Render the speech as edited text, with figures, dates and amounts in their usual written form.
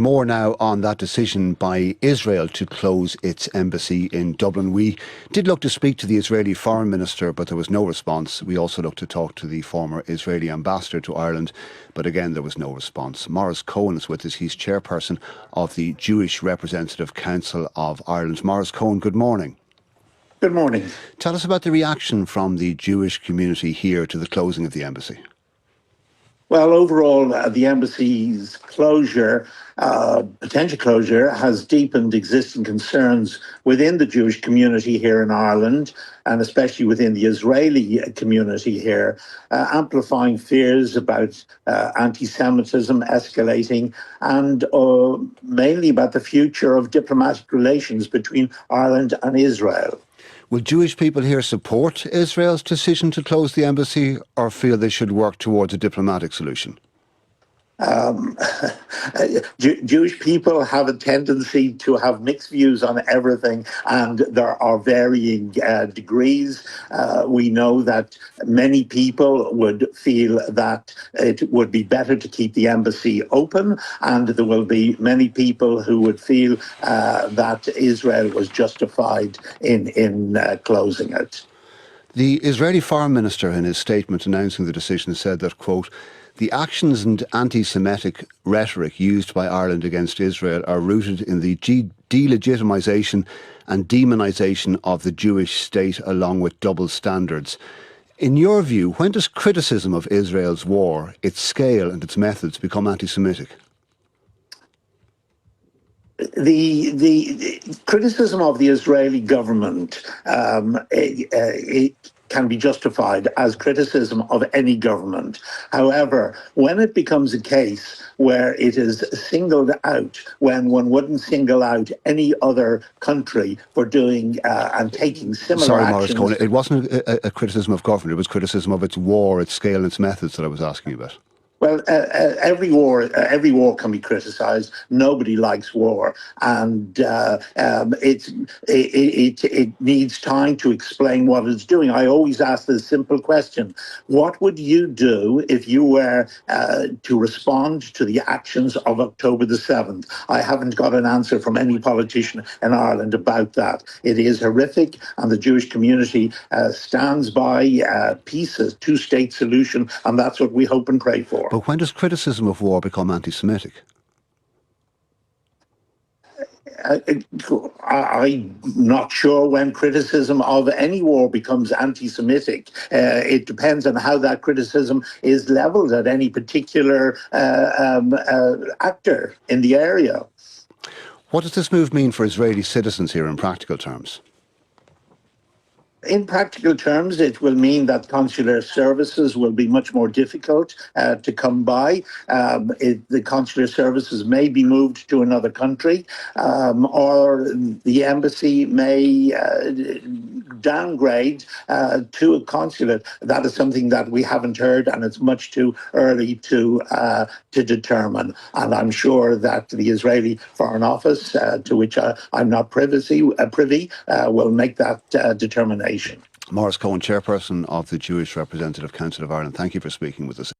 more now on that decision by Israel to close its embassy in Dublin. We did look to speak to the Israeli Foreign Minister, but there was no response. We also looked to talk to the former Israeli ambassador to Ireland, but again there was no response. Maurice Cohen is with us. He's chairperson of the Jewish Representative Council of Ireland. Maurice Cohen, good morning. Good morning. Tell us about the reaction from the Jewish community here to the closing of the embassy. Well, overall, the embassy's potential closure, has deepened existing concerns within the Jewish community here in Ireland, and especially within the Israeli community here, amplifying fears about anti-Semitism escalating, and mainly about the future of diplomatic relations between Ireland and Israel. Will Jewish people here support Israel's decision to close the embassy, or feel they should work towards a diplomatic solution? Jewish people have a tendency to have mixed views on everything, and there are varying degrees. We know that many people would feel that it would be better to keep the embassy open, and there will be many people who would feel that Israel was justified in closing it. The Israeli Foreign Minister, in his statement announcing the decision, said that, quote, "The actions and anti-Semitic rhetoric used by Ireland against Israel are rooted in the delegitimisation and demonisation of the Jewish state, along with double standards." In your view, when does criticism of Israel's war, its scale and its methods become anti-Semitic? The criticism of the Israeli government it can be justified as criticism of any government. However, when it becomes a case where it is singled out, when one wouldn't single out any other country for doing and taking similar actions... Maurice Cohen, it wasn't a criticism of government, it was criticism of its war, its scale and its methods that I was asking about. Well, every war can be criticised. Nobody likes war, and it needs time to explain what it's doing. I always ask this simple question: what would you do if you were to respond to the actions of October the 7th? I haven't got an answer from any politician in Ireland about that. It is horrific, and the Jewish community stands by peace, a two-state solution, and that's what we hope and pray for. But when does criticism of war become anti-Semitic? I'm not sure when criticism of any war becomes anti-Semitic. It depends on how that criticism is levelled at any particular actor in the area. What does this move mean for Israeli citizens here in practical terms? In practical terms, it will mean that consular services will be much more difficult to come by. The consular services may be moved to another country, or the embassy may downgrade to a consulate. That is something that we haven't heard, and it's much too early to determine. And I'm sure that the Israeli Foreign Office, to which I'm not privy, will make that determination. Maurice Cohen, chairperson of the Jewish Representative Council of Ireland, thank you for speaking with us.